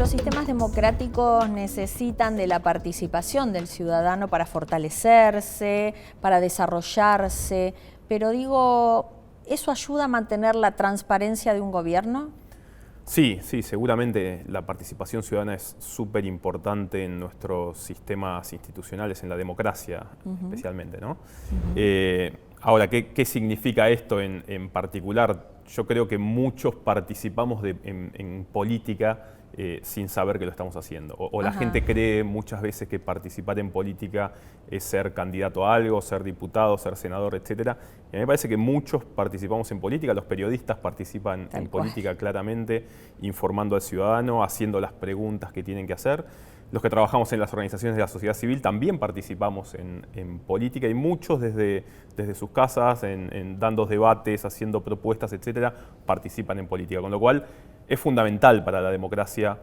los sistemas democráticos necesitan de la participación del ciudadano para fortalecerse, para desarrollarse, pero digo, ¿eso ayuda a mantener la transparencia de un gobierno? Sí, seguramente la participación ciudadana es súper importante en nuestros sistemas institucionales, en la democracia especialmente, ¿no? Ahora, ¿qué significa esto en particular? Yo creo que muchos participamos en política sin saber que lo estamos haciendo. O la gente cree muchas veces que participar en política es ser candidato a algo, ser diputado, ser senador, etc. Y a mí me parece que muchos participamos en política, los periodistas participan en política claramente, informando al ciudadano, haciendo las preguntas que tienen que hacer. Los que trabajamos en las organizaciones de la sociedad civil también participamos en política y muchos desde sus casas, dando debates, haciendo propuestas, etcétera, participan en política. Con lo cual es fundamental para la democracia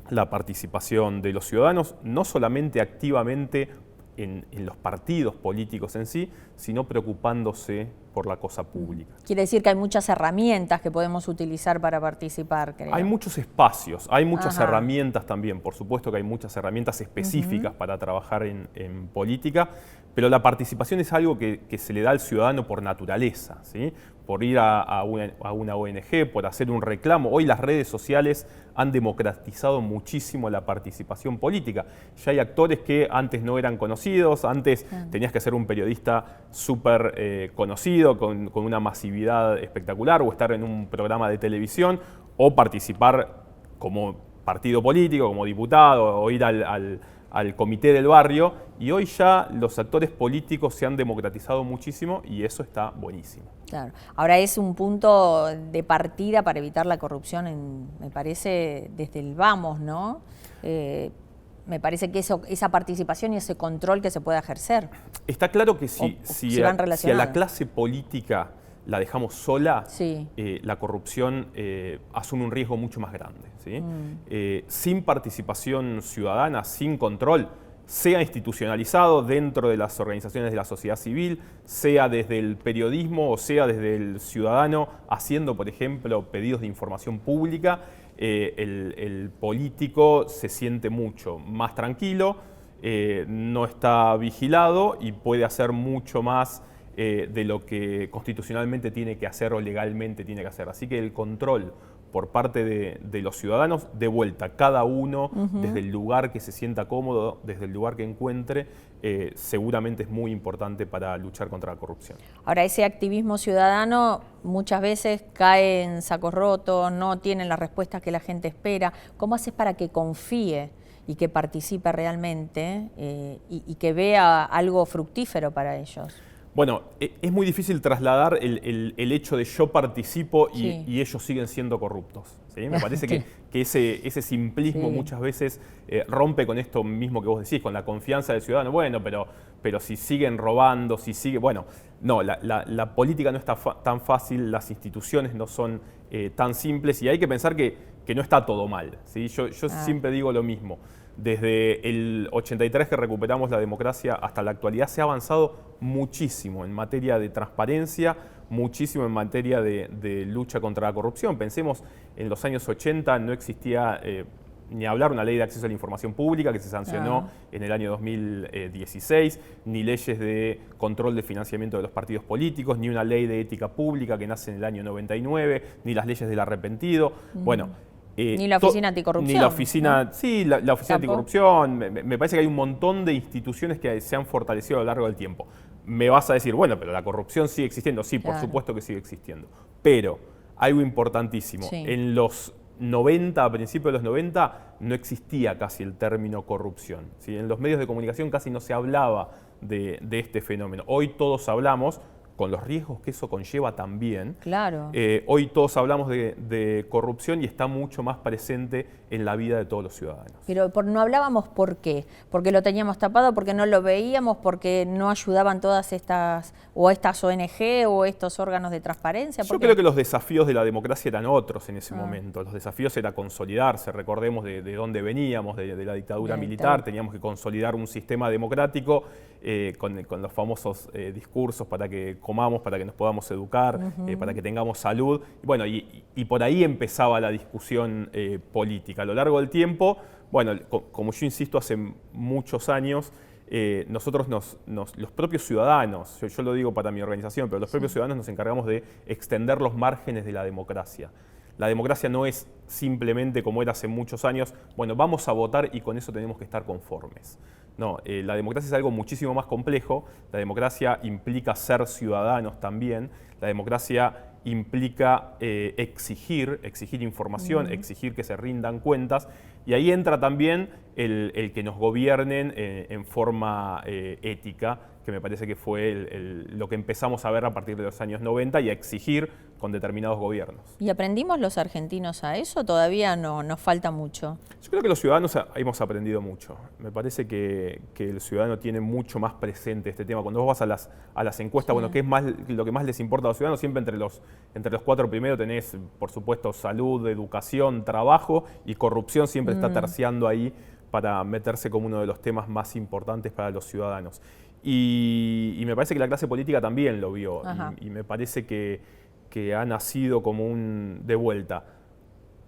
la participación de los ciudadanos, no solamente activamente en los partidos políticos en sí, sino preocupándose por la cosa pública. Quiere decir que hay muchas herramientas que podemos utilizar para participar, creo. Hay muchos espacios, hay muchas herramientas también. Por supuesto que hay muchas herramientas específicas para trabajar en política, pero la participación es algo que se le da al ciudadano por naturaleza, ¿sí? Por ir a una ONG, por hacer un reclamo. Hoy las redes sociales han democratizado muchísimo la participación política. Ya hay actores que antes no eran conocidos, antes tenías que ser un periodista súper conocido, con una masividad espectacular, o estar en un programa de televisión, o participar como partido político, como diputado, o ir al comité del barrio, y hoy ya los actores políticos se han democratizado muchísimo y eso está buenísimo. Claro. Ahora es un punto de partida para evitar la corrupción, me parece, desde el vamos, ¿no? Me parece que esa participación y ese control que se pueda ejercer. Está claro que si a la clase política la dejamos sola, la corrupción asume un riesgo mucho más grande, ¿sí? Sin participación ciudadana, sin control, sea institucionalizado dentro de las organizaciones de la sociedad civil, sea desde el periodismo o sea desde el ciudadano haciendo, por ejemplo, pedidos de información pública, el político se siente mucho más tranquilo, no está vigilado y puede hacer mucho más de lo que constitucionalmente tiene que hacer o legalmente tiene que hacer. Así que el control por parte de los ciudadanos, de vuelta, cada uno desde el lugar que se sienta cómodo, desde el lugar que encuentre, seguramente es muy importante para luchar contra la corrupción. Ahora, ese activismo ciudadano muchas veces cae en sacos rotos, no tienen las respuestas que la gente espera. ¿Cómo haces para que confíe y que participe realmente y que vea algo fructífero para ellos? Bueno, es muy difícil trasladar el hecho de yo participo y ellos siguen siendo corruptos, ¿sí? Me parece que ese simplismo muchas veces rompe con esto mismo que vos decís, con la confianza del ciudadano. Bueno, pero si siguen robando, bueno, no, la política no está tan fácil, las instituciones no son tan simples y hay que pensar que no está todo mal, ¿sí? Yo siempre digo lo mismo. Desde el 83 que recuperamos la democracia hasta la actualidad se ha avanzado muchísimo en materia de transparencia, muchísimo en materia de lucha contra la corrupción. Pensemos, en los años 80 no existía ni hablar una ley de acceso a la información pública que se sancionó en el año 2016, ni leyes de control de financiamiento de los partidos políticos, ni una ley de ética pública que nace en el año 99, ni las leyes del arrepentido. Bueno, ni la oficina anticorrupción. Ni la oficina, la oficina anticorrupción. Me parece que hay un montón de instituciones que se han fortalecido a lo largo del tiempo. Me vas a decir, bueno, pero la corrupción sigue existiendo. Sí, por supuesto que sigue existiendo. Pero algo importantísimo, en los 90, a principios de los 90, no existía casi el término corrupción, ¿sí? En los medios de comunicación casi no se hablaba de este fenómeno. Hoy todos hablamos, con los riesgos que eso conlleva también. Claro. Hoy todos hablamos de corrupción y está mucho más presente en la vida de todos los ciudadanos. Pero no hablábamos ¿por qué? ¿Porque lo teníamos tapado? ¿Porque no lo veíamos? ¿Porque no ayudaban todas estas ONG o estos órganos de transparencia? Yo creo que los desafíos de la democracia eran otros en ese momento. Los desafíos era consolidarse. Recordemos de dónde veníamos, de la dictadura militar. Teníamos que consolidar un sistema democrático con los famosos discursos para que comamos, para que nos podamos educar, para que tengamos salud. Bueno, y por ahí empezaba la discusión política. A lo largo del tiempo, bueno, como yo insisto hace muchos años, nosotros los propios ciudadanos, yo lo digo para mi organización, pero los propios ciudadanos nos encargamos de extender los márgenes de la democracia. La democracia no es simplemente como era hace muchos años, bueno, vamos a votar y con eso tenemos que estar conformes. No, la democracia es algo muchísimo más complejo, la democracia implica ser ciudadanos también, la democracia implica exigir información, exigir que se rindan cuentas, y ahí entra también el que nos gobiernen en forma ética, que me parece que fue lo que empezamos a ver a partir de los años 90 y a exigir con determinados gobiernos. ¿Y aprendimos los argentinos a eso? ¿Todavía no nos falta mucho? Yo creo que los ciudadanos hemos aprendido mucho. Me parece que el ciudadano tiene mucho más presente este tema. Cuando vos vas a las encuestas, bueno, ¿qué es lo que más les importa a los ciudadanos? Siempre entre los 4 primeros tenés, por supuesto, salud, educación, trabajo, y corrupción siempre está terciando ahí para meterse como uno de los temas más importantes para los ciudadanos. Y me parece que la clase política también lo vio, y me parece que ha nacido como de vuelta,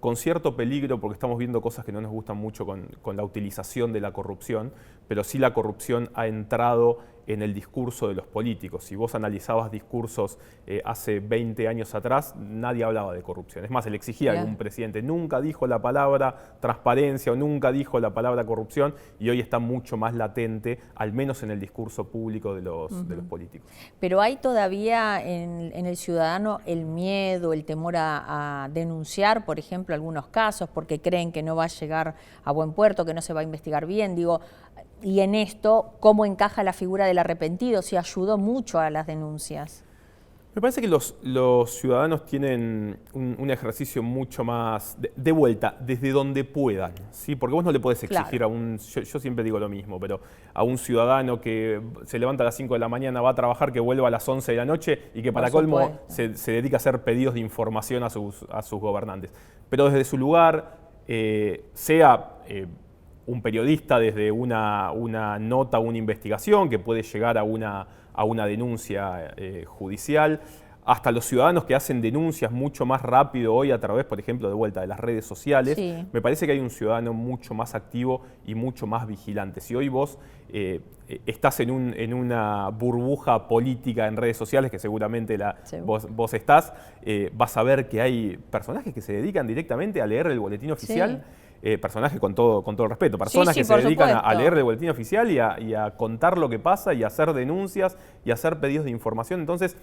con cierto peligro, porque estamos viendo cosas que no nos gustan mucho con la utilización de la corrupción, pero sí la corrupción ha entrado en el discurso de los políticos. Si vos analizabas discursos hace 20 años atrás, nadie hablaba de corrupción. Es más, se le exigía a algún presidente, nunca dijo la palabra transparencia o nunca dijo la palabra corrupción, y hoy está mucho más latente, al menos en el discurso público de los políticos. Pero hay todavía en el ciudadano el miedo, el temor a denunciar, por ejemplo, algunos casos, porque creen que no va a llegar a buen puerto, que no se va a investigar bien. Digo, y en esto, ¿cómo encaja la figura del arrepentido? Si ayudó mucho a las denuncias. Me parece que los ciudadanos tienen un ejercicio mucho más de vuelta, desde donde puedan, ¿sí? Porque vos no le podés exigir a yo siempre digo lo mismo, pero a un ciudadano que se levanta a las 5 de la mañana, va a trabajar, que vuelva a las 11 de la noche y que para colmo se dedica a hacer pedidos de información a sus gobernantes. Pero desde su lugar, sea un periodista desde una nota, una investigación que puede llegar a una denuncia judicial, hasta los ciudadanos que hacen denuncias mucho más rápido hoy a través, por ejemplo, de vuelta de las redes sociales. Me parece que hay un ciudadano mucho más activo y mucho más vigilante. Si hoy vos estás en una burbuja política en redes sociales, que seguramente vos estás, vas a ver que hay personajes que se dedican directamente a leer el boletín oficial. Personajes con todo el respeto, personas que se dedican a leer el boletín oficial y a contar lo que pasa y a hacer denuncias y a hacer pedidos de información. Entonces,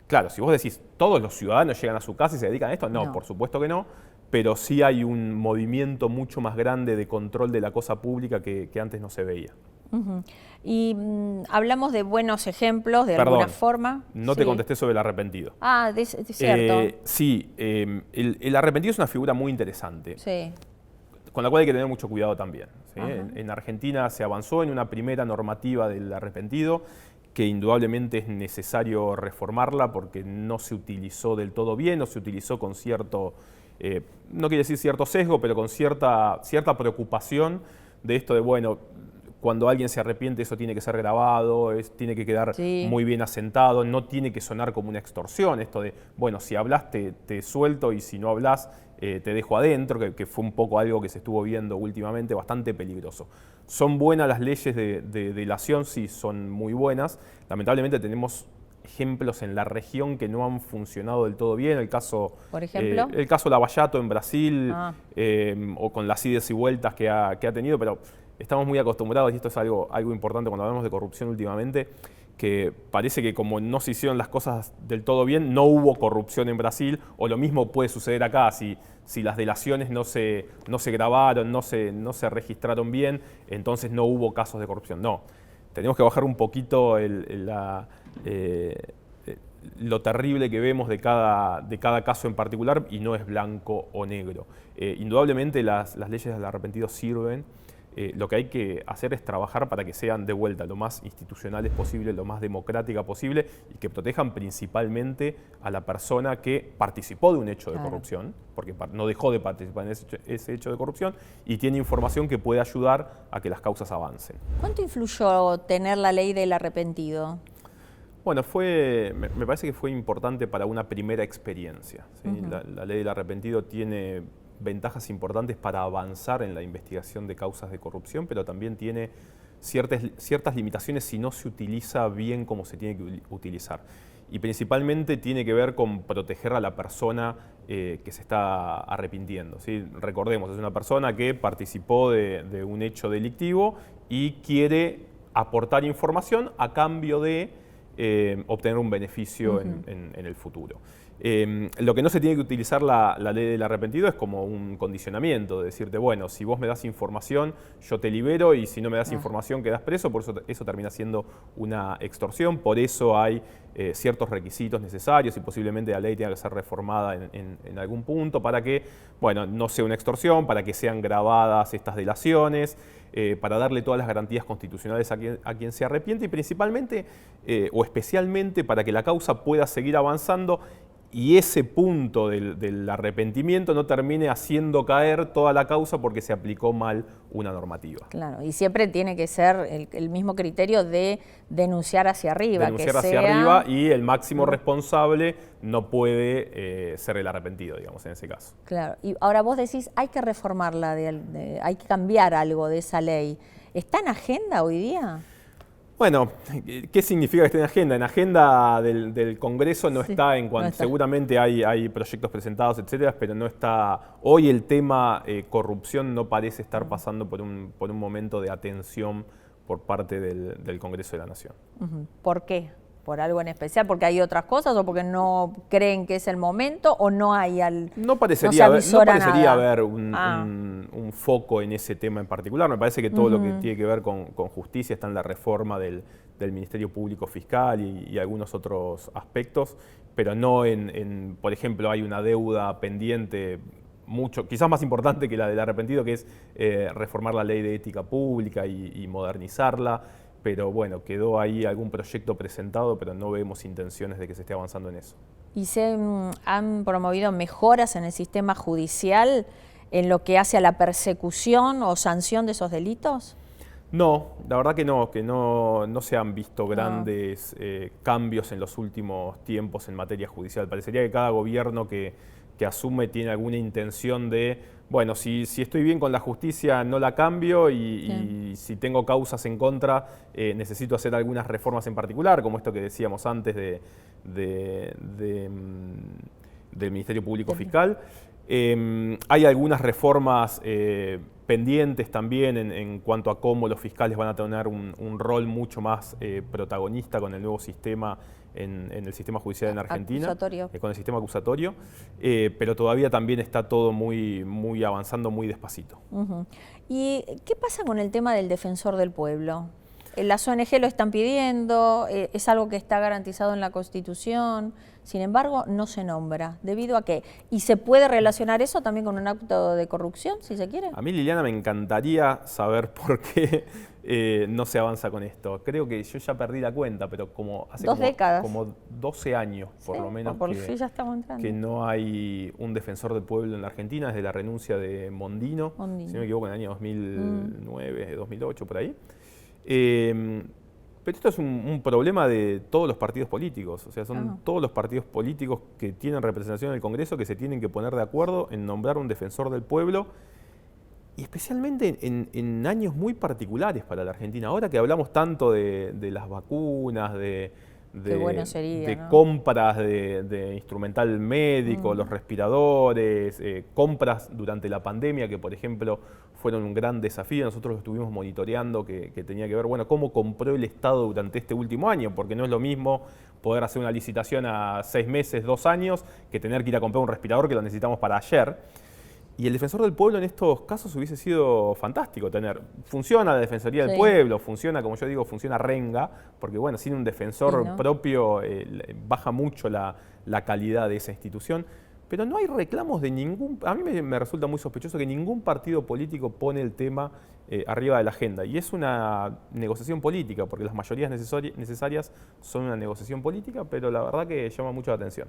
claro, si vos decís, ¿todos los ciudadanos llegan a su casa y se dedican a esto? No, por supuesto que no, pero sí hay un movimiento mucho más grande de control de la cosa pública que antes no se veía. Y hablamos de buenos ejemplos, de alguna forma. No te contesté sobre el arrepentido. Ah, es cierto. Sí, el arrepentido es una figura muy interesante. Sí. Con la cual hay que tener mucho cuidado también, ¿sí? En Argentina se avanzó en una primera normativa del arrepentido, que indudablemente es necesario reformarla porque no se utilizó del todo bien, no se utilizó con cierto, no quiere decir cierto sesgo, pero con cierta preocupación de esto de, bueno, cuando alguien se arrepiente eso tiene que ser grabado, tiene que quedar muy bien asentado, no tiene que sonar como una extorsión, esto de, bueno, si hablas te suelto y si no hablas te dejo adentro, que fue un poco algo que se estuvo viendo últimamente, bastante peligroso. ¿Son buenas las leyes de delación? Sí, son muy buenas. Lamentablemente tenemos ejemplos en la región que no han funcionado del todo bien. El caso, ¿por ejemplo? El caso Lavallato en Brasil, o con las idas y vueltas que ha tenido, pero estamos muy acostumbrados, y esto es algo importante cuando hablamos de corrupción últimamente, que parece que como no se hicieron las cosas del todo bien, no hubo corrupción en Brasil, o lo mismo puede suceder acá, si las delaciones no se grabaron, no se registraron bien, entonces no hubo casos de corrupción. No, tenemos que bajar un poquito lo terrible que vemos de cada caso en particular, y no es blanco o negro. Indudablemente las leyes del arrepentido sirven. lo que hay que hacer es trabajar para que sean de vuelta lo más institucionales posible, lo más democrática posible y que protejan principalmente a la persona que participó de un hecho de corrupción, porque no dejó de participar en ese hecho de corrupción y tiene información que puede ayudar a que las causas avancen. ¿Cuánto influyó tener la ley del arrepentido? Bueno, me parece que fue importante para una primera experiencia, ¿sí? La ley del arrepentido tiene ventajas importantes para avanzar en la investigación de causas de corrupción, pero también tiene ciertas limitaciones si no se utiliza bien como se tiene que utilizar. Y principalmente tiene que ver con proteger a la persona que se está arrepintiendo, ¿sí? Recordemos, es una persona que participó de un hecho delictivo y quiere aportar información a cambio de obtener un beneficio en el futuro. Lo que no se tiene que utilizar la ley del arrepentido es como un condicionamiento, de decirte, bueno, si vos me das información, yo te libero, y si no me das información, quedás preso. Por eso termina siendo una extorsión. Por eso hay ciertos requisitos necesarios y posiblemente la ley tenga que ser reformada en algún punto para que, bueno, no sea una extorsión, para que sean grabadas estas delaciones, para darle todas las garantías constitucionales a quien se arrepiente y principalmente o especialmente para que la causa pueda seguir avanzando y ese punto del arrepentimiento no termine haciendo caer toda la causa porque se aplicó mal una normativa. Claro, y siempre tiene que ser el mismo criterio de denunciar hacia arriba. Denunciar hacia arriba, y el máximo responsable no puede ser el arrepentido, digamos, en ese caso. Claro, y ahora vos decís, hay que reformarla, hay que cambiar algo de esa ley. ¿Está en agenda hoy día? Bueno, ¿qué significa que esté en agenda? En agenda del Congreso no está, en cuanto seguramente hay proyectos presentados, etcétera, pero no está. Hoy el tema corrupción no parece estar pasando por un momento de atención por parte del Congreso de la Nación. ¿Por qué? ¿Por algo en especial? ¿Porque hay otras cosas o porque no creen que es el momento o no hay No parecería haber un foco en ese tema en particular. Me parece que todo lo que tiene que ver con justicia está en la reforma del Ministerio Público Fiscal y algunos otros aspectos, pero no por ejemplo, hay una deuda pendiente quizás más importante que la del arrepentido, que es reformar la ley de ética pública y modernizarla. Pero bueno, quedó ahí algún proyecto presentado, pero no vemos intenciones de que se esté avanzando en eso. ¿Y se han promovido mejoras en el sistema judicial en lo que hace a la persecución o sanción de esos delitos? No, la verdad que no se han visto grandes cambios en los últimos tiempos en materia judicial. Parecería que cada gobierno que asume tiene alguna intención de, bueno, si estoy bien con la justicia no la cambio y si tengo causas en contra necesito hacer algunas reformas en particular, como esto que decíamos antes del Ministerio Público Fiscal. Hay algunas reformas pendientes también en cuanto a cómo los fiscales van a tener un rol mucho más protagonista con el nuevo sistema en el sistema judicial en Argentina, con el sistema acusatorio, pero todavía también está todo muy avanzando muy despacito. ¿Y qué pasa con el tema del defensor del pueblo? Las ONG lo están pidiendo, es algo que está garantizado en la Constitución, sin embargo no se nombra. ¿Debido a qué? ¿Y se puede relacionar eso también con un acto de corrupción, si se quiere? A mí, Liliana, me encantaría saber por qué no se avanza con esto. Creo que yo ya perdí la cuenta, pero hace 2 décadas. Como 12 años, por lo menos, ya estamos entrando. Que no hay un defensor del pueblo en la Argentina desde la renuncia de Mondino, si no me equivoco, en el año 2009, 2008, por ahí. Pero esto es un problema de todos los partidos políticos, o sea, son todos los partidos políticos que tienen representación en el Congreso que se tienen que poner de acuerdo en nombrar un defensor del pueblo, y especialmente en años muy particulares para la Argentina. Ahora que hablamos tanto de las vacunas, de compras de instrumental médico, los respiradores, compras durante la pandemia que, por ejemplo, fueron un gran desafío. Nosotros lo estuvimos monitoreando, que tenía que ver, bueno, cómo compró el Estado durante este último año, porque no es lo mismo poder hacer una licitación a 6 meses, 2 años, que tener que ir a comprar un respirador que lo necesitamos para ayer. Y el defensor del pueblo en estos casos hubiese sido fantástico tener. Funciona la Defensoría del Pueblo, funciona, como yo digo, funciona renga, porque bueno, sin un defensor propio baja mucho la calidad de esa institución. pero no hay reclamos de ningún... A mí me resulta muy sospechoso que ningún partido político pone el tema arriba de la agenda. Y es una negociación política, porque las mayorías necesarias son una negociación política, pero la verdad que llama mucho la atención.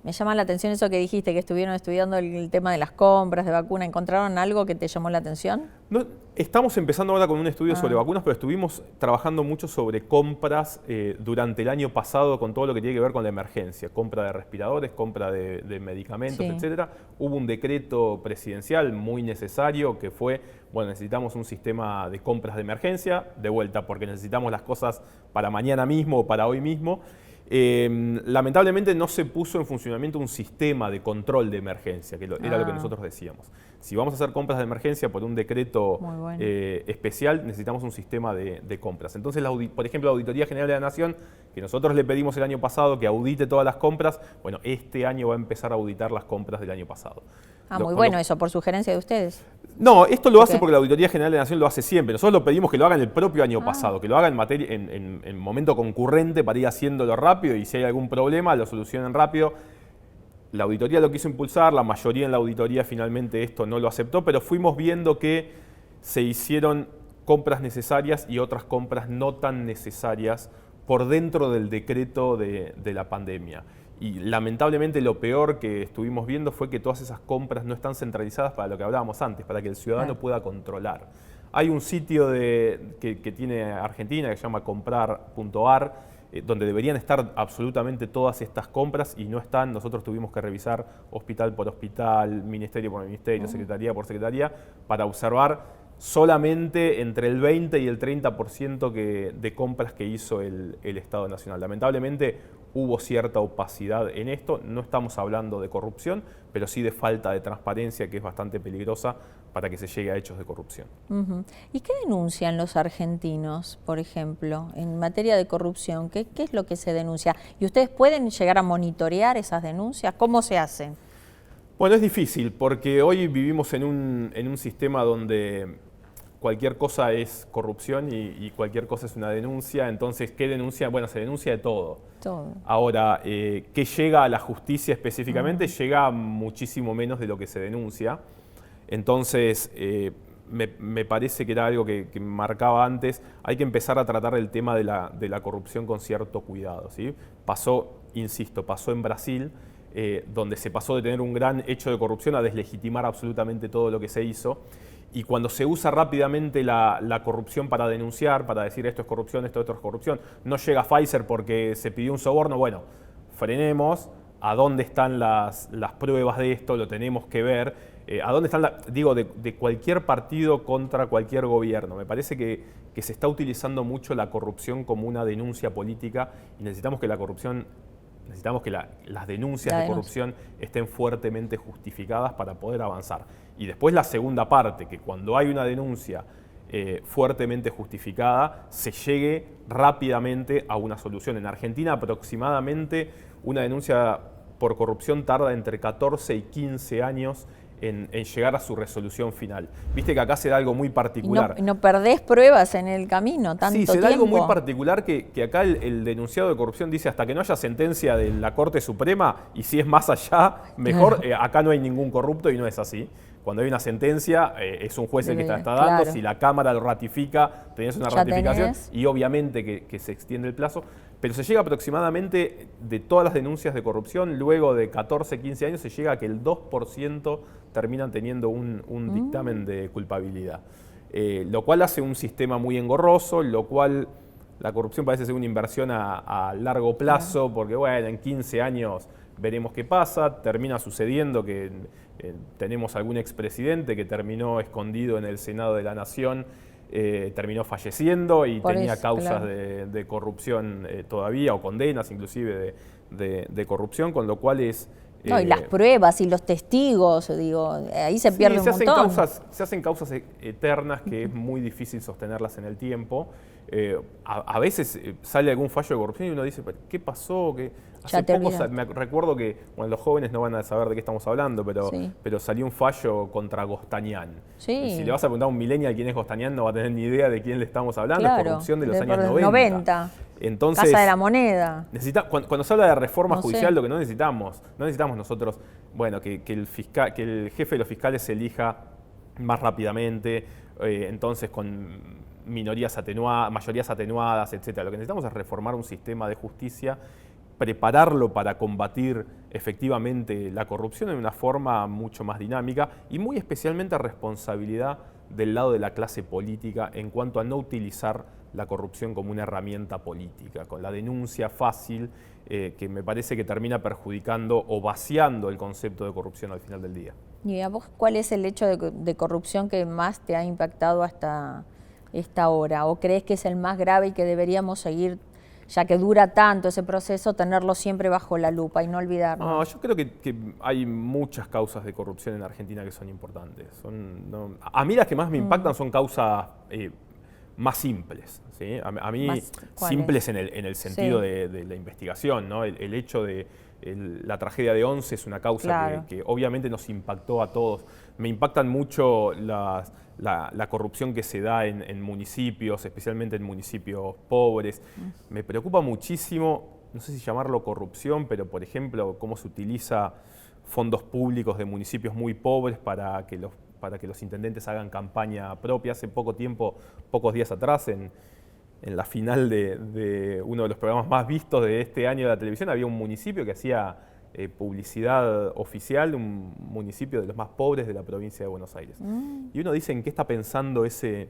Me llama la atención eso que dijiste, que estuvieron estudiando el tema de las compras de vacuna. ¿Encontraron algo que te llamó la atención? No, estamos empezando ahora con un estudio sobre vacunas, pero estuvimos trabajando mucho sobre compras durante el año pasado con todo lo que tiene que ver con la emergencia. Compra de respiradores, compra de medicamentos, etcétera. Hubo un decreto presidencial muy necesario que fue, bueno, necesitamos un sistema de compras de emergencia, de vuelta, porque necesitamos las cosas para mañana mismo o para hoy mismo. Lamentablemente no se puso en funcionamiento un sistema de control de emergencia, que era lo que nosotros decíamos. Si vamos a hacer compras de emergencia por un decreto especial, necesitamos un sistema de compras. Entonces, por ejemplo, la Auditoría General de la Nación, que nosotros le pedimos el año pasado que audite todas las compras, bueno, este año va a empezar a auditar las compras del año pasado. Muy bueno eso, por sugerencia de ustedes. No, esto lo hace porque la Auditoría General de la Nación lo hace siempre. Nosotros lo pedimos que lo hagan el propio año pasado, que lo hagan en momento concurrente para ir haciéndolo rápido y si hay algún problema lo solucionen rápido. La auditoría lo quiso impulsar, la mayoría en la auditoría finalmente esto no lo aceptó, pero fuimos viendo que se hicieron compras necesarias y otras compras no tan necesarias por dentro del decreto de la pandemia. Y lamentablemente lo peor que estuvimos viendo fue que todas esas compras no están centralizadas para lo que hablábamos antes, para que el ciudadano pueda controlar. Hay un sitio que tiene Argentina que se llama comprar.ar, donde deberían estar absolutamente todas estas compras y no están. Nosotros tuvimos que revisar hospital por hospital, ministerio por ministerio, secretaría por secretaría, para observar solamente entre el 20 y el 30% de compras que hizo el Estado Nacional. Lamentablemente hubo cierta opacidad en esto. No estamos hablando de corrupción, pero sí de falta de transparencia, que es bastante peligrosa para que se llegue a hechos de corrupción. ¿Y qué denuncian los argentinos, por ejemplo, en materia de corrupción? ¿Qué es lo que se denuncia? ¿Y ustedes pueden llegar a monitorear esas denuncias? ¿Cómo se hacen? Bueno, es difícil porque hoy vivimos en un sistema donde cualquier cosa es corrupción y cualquier cosa es una denuncia. Entonces, ¿qué denuncia? Bueno, se denuncia de todo. Ahora, ¿qué llega a la justicia específicamente? Llega muchísimo menos de lo que se denuncia. Entonces, me parece que era algo que marcaba antes. Hay que empezar a tratar el tema de la corrupción con cierto cuidado, ¿sí? Pasó, insisto, pasó en Brasil, donde se pasó de tener un gran hecho de corrupción a deslegitimar absolutamente todo lo que se hizo. Y cuando se usa rápidamente la corrupción para denunciar, para decir esto es corrupción, esto es corrupción, no llega Pfizer porque se pidió un soborno, bueno, frenemos, ¿a dónde están las pruebas de esto? Lo tenemos que ver. ¿A dónde están, de cualquier partido contra cualquier gobierno? Me parece que se está utilizando mucho la corrupción como una denuncia política y necesitamos que las denuncias de corrupción estén fuertemente justificadas para poder avanzar. Y después la segunda parte, que cuando hay una denuncia fuertemente justificada, se llegue rápidamente a una solución. En Argentina aproximadamente una denuncia por corrupción tarda entre 14 y 15 años en llegar a su resolución final. Viste que acá se da algo muy particular. ¿Y no perdés pruebas en el camino tanto tiempo? Sí, se da algo muy particular que acá el denunciado de corrupción dice hasta que no haya sentencia de la Corte Suprema y si es más allá, mejor, acá no hay ningún corrupto y no es así. Cuando hay una sentencia, es un juez el que está dando, si la Cámara lo ratifica, tenés una ratificación y obviamente que se extiende el plazo. Pero se llega aproximadamente, de todas las denuncias de corrupción, luego de 14, 15 años, se llega a que el 2% terminan teniendo un dictamen de culpabilidad. Lo cual hace un sistema muy engorroso, lo cual la corrupción parece ser una inversión a largo plazo, porque bueno, en 15 años veremos qué pasa. Termina sucediendo que tenemos algún expresidente que terminó escondido en el Senado de la Nación, terminó falleciendo y tenía causas de corrupción todavía, o condenas inclusive de corrupción, con lo cual es... No, y las pruebas y los testigos, digo, ahí se pierde un montón. Se hacen causas eternas que es muy difícil sostenerlas en el tiempo. A veces sale algún fallo de corrupción y uno dice, ¿qué pasó? Hace poco me recuerdo que, bueno, los jóvenes no van a saber de qué estamos hablando, pero salió un fallo contra Gostanián. Y si le vas a preguntar a un millennial quién es Gostanián, no va a tener ni idea de quién le estamos hablando. Es corrupción de los años 90. Entonces, Casa de la Moneda. Cuando se habla de reforma No judicial, sé. lo que no necesitamos nosotros, bueno, que el jefe de los fiscales se elija más rápidamente, entonces con mayorías atenuadas, etc. Lo que necesitamos es reformar un sistema de justicia, prepararlo para combatir efectivamente la corrupción en una forma mucho más dinámica y muy especialmente responsabilidad del lado de la clase política en cuanto a no utilizar la corrupción como una herramienta política, con la denuncia fácil que me parece que termina perjudicando o vaciando el concepto de corrupción al final del día. ¿Y a vos cuál es el hecho de corrupción que más te ha impactado hasta esta hora? ¿O crees que es el más grave y que deberíamos seguir, ya que dura tanto ese proceso, tenerlo siempre bajo la lupa y no olvidarlo? No, yo creo que hay muchas causas de corrupción en Argentina que son importantes. A mí las que más me impactan son causas más simples. ¿Sí? A mí simples en el sentido de la investigación, ¿no? El hecho de la tragedia de Once es una causa Claro. que obviamente nos impactó a todos. Me impactan mucho la corrupción que se da en municipios, especialmente en municipios pobres. Me preocupa muchísimo, no sé si llamarlo corrupción, pero por ejemplo, cómo se utiliza fondos públicos de municipios muy pobres para que los intendentes hagan campaña propia. Hace poco tiempo, pocos días atrás, en la final de uno de los programas más vistos de este año de la televisión, había un municipio que hacía publicidad oficial, un municipio de los más pobres de la provincia de Buenos Aires. Y uno dice, ¿en qué está pensando ese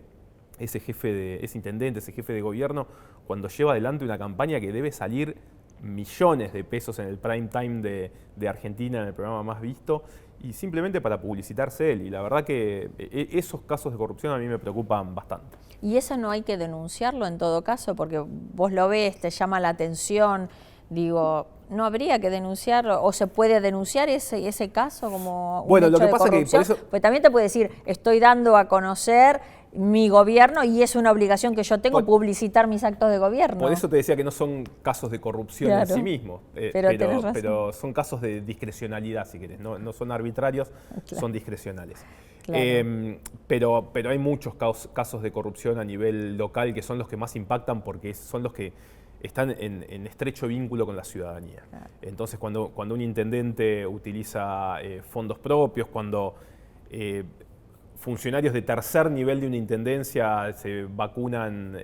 intendente, ese jefe de gobierno, cuando lleva adelante una campaña que debe salir millones de pesos en el prime time de Argentina, en el programa más visto, y simplemente para publicitarse él? Y la verdad que esos casos de corrupción a mí me preocupan bastante. ¿Y eso no hay que denunciarlo en todo caso? Porque vos lo ves, te llama la atención, digo, ¿no habría que denunciarlo? ¿O se puede denunciar ese caso como un hecho de corrupción? Pues también te puede decir, estoy dando a conocer mi gobierno y es una obligación que yo tengo publicitar mis actos de gobierno. Por eso te decía que no son casos de corrupción en sí mismos, pero son casos de discrecionalidad, si querés, no son arbitrarios, son discrecionales. Claro. Pero hay muchos casos de corrupción a nivel local que son los que más impactan porque son los que están en estrecho vínculo con la ciudadanía. Claro. Entonces, cuando un intendente utiliza fondos propios, cuando funcionarios de tercer nivel de una intendencia se vacunan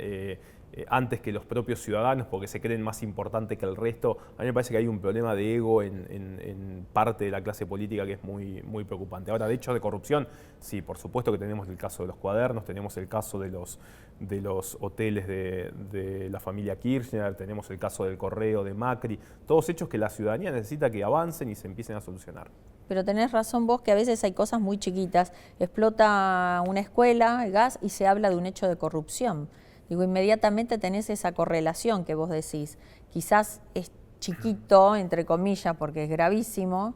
antes que los propios ciudadanos porque se creen más importantes que el resto, a mí me parece que hay un problema de ego en parte de la clase política que es muy, muy preocupante. Ahora, de hecho, de corrupción, sí, por supuesto que tenemos el caso de los cuadernos, tenemos el caso de los hoteles de la familia Kirchner, tenemos el caso del correo de Macri, todos hechos que la ciudadanía necesita que avancen y se empiecen a solucionar. Pero tenés razón vos que a veces hay cosas muy chiquitas, explota una escuela, el gas, y se habla de un hecho de corrupción. Digo, inmediatamente tenés esa correlación que vos decís. Quizás es chiquito, entre comillas, porque es gravísimo,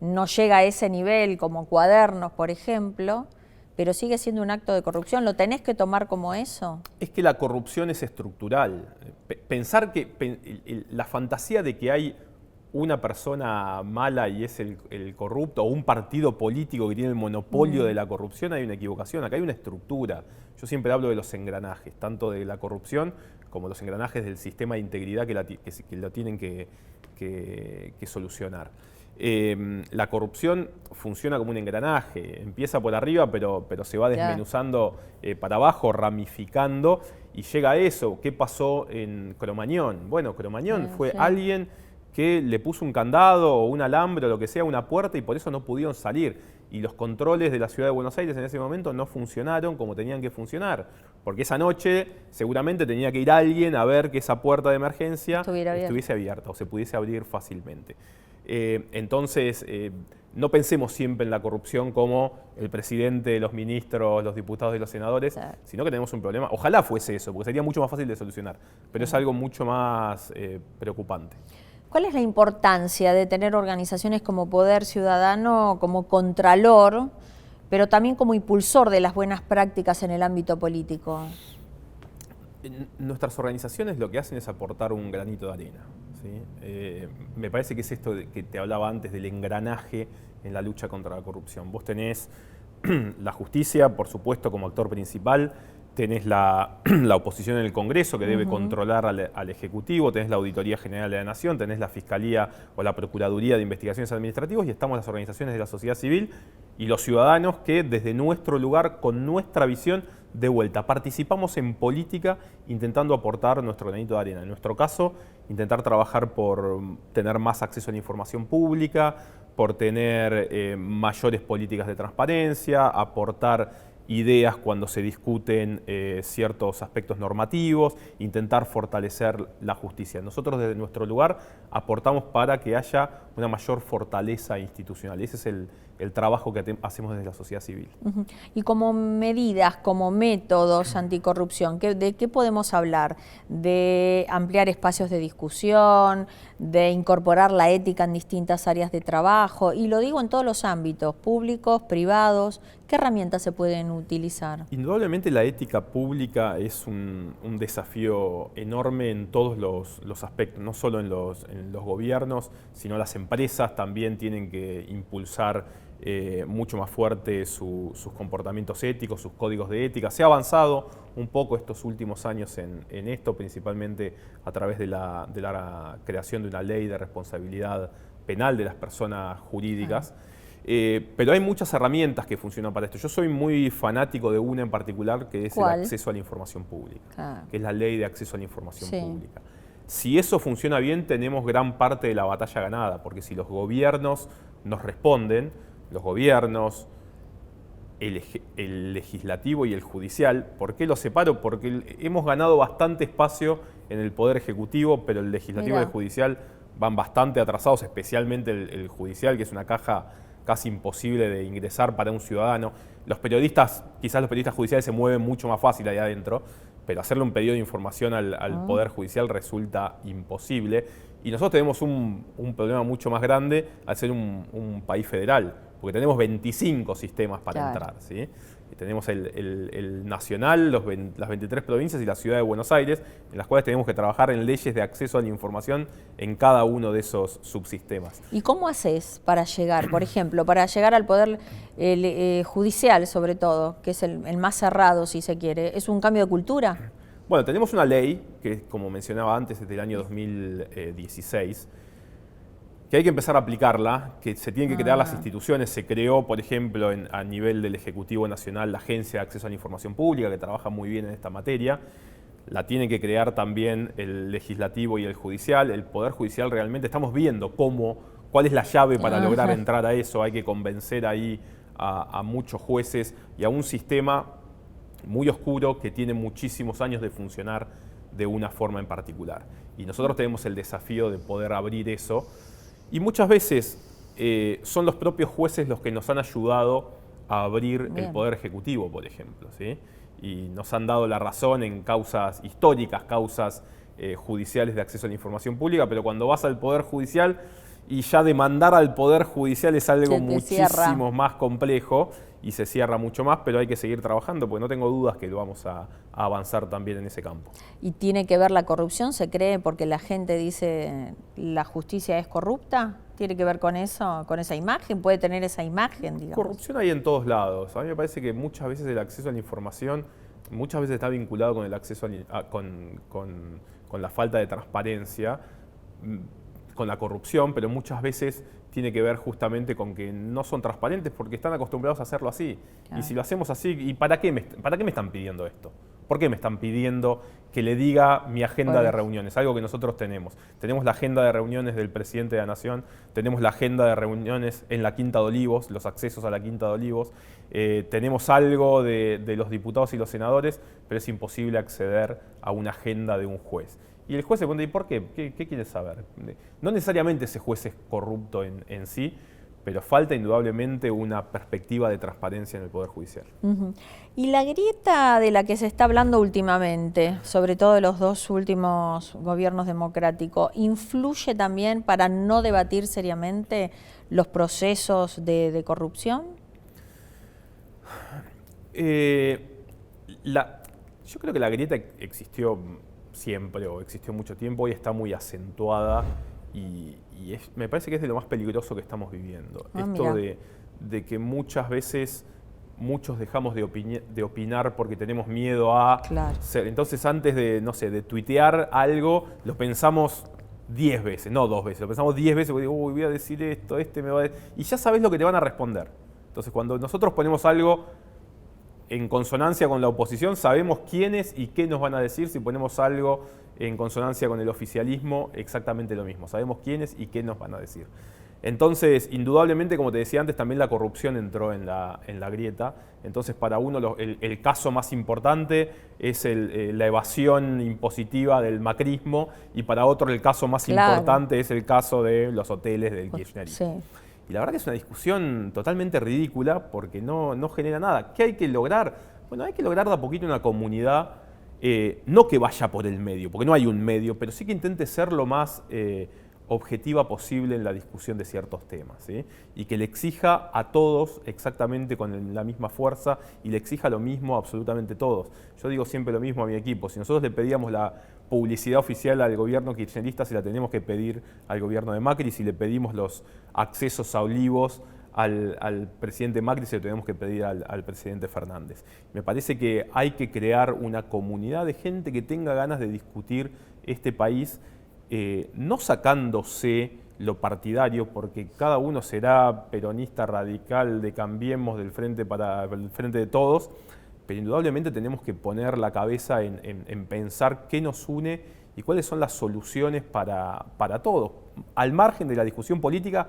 no llega a ese nivel como cuadernos, por ejemplo, pero sigue siendo un acto de corrupción. ¿Lo tenés que tomar como eso? Es que la corrupción es estructural. Pensar que la fantasía de que hay una persona mala y es el corrupto, o un partido político que tiene el monopolio de la corrupción, hay una equivocación. Acá hay una estructura. Yo siempre hablo de los engranajes, tanto de la corrupción como los engranajes del sistema de integridad que lo tienen que solucionar. La corrupción funciona como un engranaje, empieza por arriba pero se va desmenuzando para abajo, ramificando y llega a eso. ¿Qué pasó en Cromañón? Bueno, Cromañón fue alguien que le puso un candado o un alambre o lo que sea a una puerta y por eso no pudieron salir. Y los controles de la ciudad de Buenos Aires en ese momento no funcionaron como tenían que funcionar. Porque esa noche seguramente tenía que ir alguien a ver que esa puerta de emergencia estuviese abierta o se pudiese abrir fácilmente. Entonces, no pensemos siempre en la corrupción como el presidente, los ministros, los diputados y los senadores, sino que tenemos un problema. Ojalá fuese eso, porque sería mucho más fácil de solucionar. Pero es algo mucho más preocupante. ¿Cuál es la importancia de tener organizaciones como Poder Ciudadano, como contralor, pero también como impulsor de las buenas prácticas en el ámbito político? Nuestras organizaciones lo que hacen es aportar un granito de arena, ¿sí? Me parece que es esto que te hablaba antes del engranaje en la lucha contra la corrupción. Vos tenés la justicia, por supuesto, como actor principal, tenés la oposición en el Congreso que debe controlar al Ejecutivo, tenés la Auditoría General de la Nación, tenés la Fiscalía o la Procuraduría de Investigaciones Administrativas y estamos las organizaciones de la sociedad civil y los ciudadanos que desde nuestro lugar, con nuestra visión, de vuelta, participamos en política intentando aportar nuestro granito de arena. En nuestro caso, intentar trabajar por tener más acceso a la información pública, por tener mayores políticas de transparencia, aportar ideas cuando se discuten ciertos aspectos normativos, intentar fortalecer la justicia. Nosotros desde nuestro lugar aportamos para que haya una mayor fortaleza institucional. Ese es el trabajo que hacemos desde la sociedad civil. Y como medidas, como métodos anticorrupción, ¿de qué podemos hablar? ¿De ampliar espacios de discusión, de incorporar la ética en distintas áreas de trabajo? Y lo digo en todos los ámbitos, públicos, privados. ¿Qué herramientas se pueden utilizar? Indudablemente la ética pública es un desafío enorme en todos los aspectos, no solo en los gobiernos, sino las empresas también tienen que impulsar mucho más fuerte sus comportamientos éticos, sus códigos de ética. Se ha avanzado un poco estos últimos años en esto, principalmente a través de la creación de una ley de responsabilidad penal de las personas jurídicas. Pero hay muchas herramientas que funcionan para esto. Yo soy muy fanático de una en particular, que es el acceso a la información pública, que es la ley de acceso a la información pública. Si eso funciona bien, tenemos gran parte de la batalla ganada, porque si los gobiernos nos responden, los gobiernos, el legislativo y el judicial. ¿Por qué los separo? Porque hemos ganado bastante espacio en el poder ejecutivo, pero el legislativo y el judicial van bastante atrasados, especialmente el judicial, que es una caja casi imposible de ingresar para un ciudadano. Los periodistas, quizás los periodistas judiciales se mueven mucho más fácil ahí adentro, pero hacerle un pedido de información al Poder Judicial resulta imposible. Y nosotros tenemos un problema mucho más grande al ser un país federal, porque tenemos 25 sistemas para entrar, ¿sí? Y tenemos el nacional, las 23 provincias y la ciudad de Buenos Aires, en las cuales tenemos que trabajar en leyes de acceso a la información en cada uno de esos subsistemas. ¿Y cómo haces para llegar, por ejemplo, para llegar al poder judicial sobre todo, que es el más cerrado si se quiere? ¿Es un cambio de cultura? Bueno, tenemos una ley que, como mencionaba antes, es del año 2016, que hay que empezar a aplicarla, que se tienen que crear las instituciones. Se creó, por ejemplo, a nivel del Ejecutivo Nacional, la Agencia de Acceso a la Información Pública, que trabaja muy bien en esta materia. La tienen que crear también el Legislativo y el Judicial. El Poder Judicial realmente estamos viendo cuál es la llave para lograr entrar a eso. Hay que convencer ahí a muchos jueces y a un sistema muy oscuro que tiene muchísimos años de funcionar de una forma en particular. Y nosotros tenemos el desafío de poder abrir eso. Y muchas veces son los propios jueces los que nos han ayudado a abrir el Poder Ejecutivo, por ejemplo, ¿sí? Y nos han dado la razón en causas históricas, causas judiciales de acceso a la información pública, pero cuando vas al Poder Judicial y ya demandar al Poder Judicial es algo muchísimo más complejo y se cierra mucho más, pero hay que seguir trabajando porque no tengo dudas que lo vamos a avanzar también en ese campo. ¿Y tiene que ver la corrupción? ¿Se cree porque la gente dice la justicia es corrupta? ¿Tiene que ver con eso, con esa imagen? ¿Puede tener esa imagen, digamos? Corrupción hay en todos lados. A mí me parece que muchas veces el acceso a la información muchas veces está vinculado con el acceso con la falta de transparencia, con la corrupción, pero muchas veces tiene que ver justamente con que no son transparentes porque están acostumbrados a hacerlo así. Y si lo hacemos así, ¿y para qué me están pidiendo esto? ¿Por qué me están pidiendo que le diga mi agenda de reuniones? Algo que nosotros tenemos. Tenemos la agenda de reuniones del presidente de la Nación, tenemos la agenda de reuniones en la Quinta de Olivos, los accesos a la Quinta de Olivos, tenemos algo de los diputados y los senadores, pero es imposible acceder a una agenda de un juez. Y el juez se pregunta, ¿y por qué? ¿Qué quiere saber? No necesariamente ese juez es corrupto en sí, pero falta indudablemente una perspectiva de transparencia en el Poder Judicial. Y la grieta de la que se está hablando últimamente, sobre todo de los dos últimos gobiernos democráticos, ¿influye también para no debatir seriamente los procesos de corrupción? Yo creo que la grieta existió siempre o existió mucho tiempo, hoy está muy acentuada y me parece que es de lo más peligroso que estamos viviendo. Esto de que muchas veces muchos dejamos de opinar porque tenemos miedo a ser. Entonces antes de, no sé, de tuitear algo, lo pensamos 10 veces, no 2 veces, lo pensamos 10 veces porque digo, uy, voy a decir esto, me va a decir... Y ya sabes lo que te van a responder. Entonces cuando nosotros ponemos algo en consonancia con la oposición, sabemos quiénes y qué nos van a decir. Si ponemos algo en consonancia con el oficialismo, exactamente lo mismo. Sabemos quiénes y qué nos van a decir. Entonces, indudablemente, como te decía antes, también la corrupción entró en la grieta. Entonces, para uno el caso más importante es la evasión impositiva del macrismo, y para otro el caso más importante es el caso de los hoteles del kirchnerismo. Sí. Y la verdad que es una discusión totalmente ridícula porque no genera nada. ¿Qué hay que lograr? Bueno, hay que lograr de a poquito una comunidad, no que vaya por el medio, porque no hay un medio, pero sí que intente ser lo más objetiva posible en la discusión de ciertos temas, ¿sí? Y que le exija a todos exactamente con la misma fuerza y le exija lo mismo a absolutamente todos. Yo digo siempre lo mismo a mi equipo: si nosotros le pedíamos la publicidad oficial al gobierno kirchnerista, se la tenemos que pedir al gobierno de Macri. Si le pedimos los accesos a olivos al presidente Macri, se lo tenemos que pedir al presidente Fernández. Me parece que hay que crear una comunidad de gente que tenga ganas de discutir este país, no sacándose lo partidario, porque cada uno será peronista, radical, de Cambiemos, del Frente de Todos, pero indudablemente tenemos que poner la cabeza en pensar qué nos une y cuáles son las soluciones para todos, al margen de la discusión política,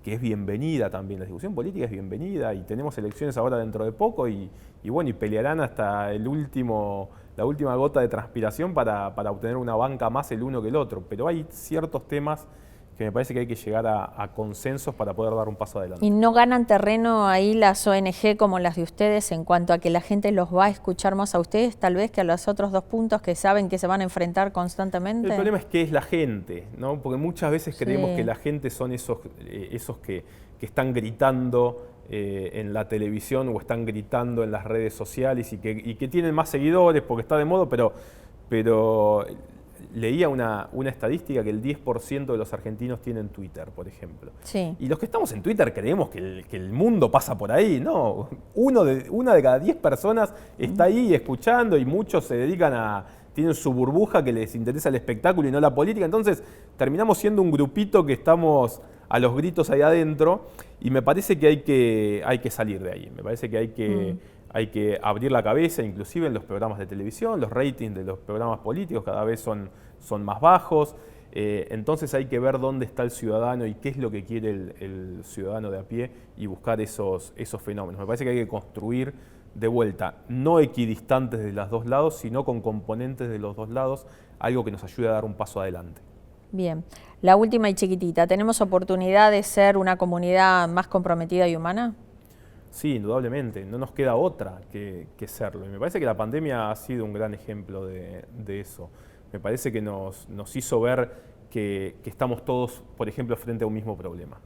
que es bienvenida también. La discusión política es bienvenida y tenemos elecciones ahora dentro de poco y pelearán hasta la última gota de transpiración para obtener una banca más el uno que el otro. Pero hay ciertos temas que me parece que hay que llegar a consensos para poder dar un paso adelante. ¿Y no ganan terreno ahí las ONG como las de ustedes en cuanto a que la gente los va a escuchar más a ustedes, tal vez, que a los otros dos puntos que saben que se van a enfrentar constantemente? El problema es que es la gente, ¿no? Porque muchas veces creemos que la gente son esos que están gritando en la televisión o están gritando en las redes sociales y que tienen más seguidores porque está de moda, pero leía una estadística que el 10% de los argentinos tienen Twitter, por ejemplo. Sí. Y los que estamos en Twitter creemos que el mundo pasa por ahí, ¿no? Una de cada 10 personas está ahí escuchando y muchos se dedican tienen su burbuja que les interesa el espectáculo y no la política. Entonces terminamos siendo un grupito que estamos a los gritos ahí adentro y me parece que hay que salir de ahí. Me parece que hay que abrir la cabeza, inclusive en los programas de televisión. Los ratings de los programas políticos cada vez son más bajos. Entonces hay que ver dónde está el ciudadano y qué es lo que quiere el ciudadano de a pie y buscar esos fenómenos. Me parece que hay que construir de vuelta, no equidistantes de los dos lados, sino con componentes de los dos lados, algo que nos ayude a dar un paso adelante. Bien. La última y chiquitita, ¿tenemos oportunidad de ser una comunidad más comprometida y humana? Sí, indudablemente, no nos queda otra que serlo. Y me parece que la pandemia ha sido un gran ejemplo de eso. Me parece que nos hizo ver que estamos todos, por ejemplo, frente a un mismo problema.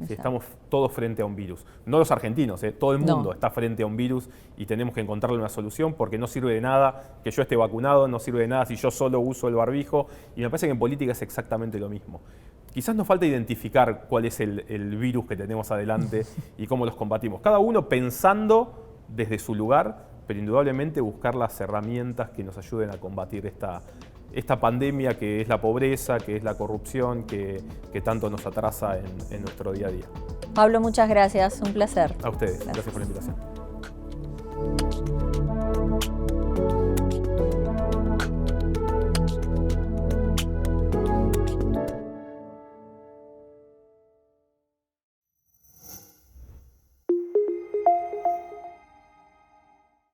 Sí, estamos todos frente a un virus. No los argentinos, todo el mundo está frente a un virus y tenemos que encontrarle una solución, porque no sirve de nada que yo esté vacunado, no sirve de nada si yo solo uso el barbijo. Y me parece que en política es exactamente lo mismo. Quizás nos falta identificar cuál es el virus que tenemos adelante y cómo los combatimos. Cada uno pensando desde su lugar, pero indudablemente buscar las herramientas que nos ayuden a combatir esta pandemia que es la pobreza, que es la corrupción, que tanto nos atrasa en nuestro día a día. Pablo, muchas gracias. Un placer. A ustedes. Gracias por la invitación.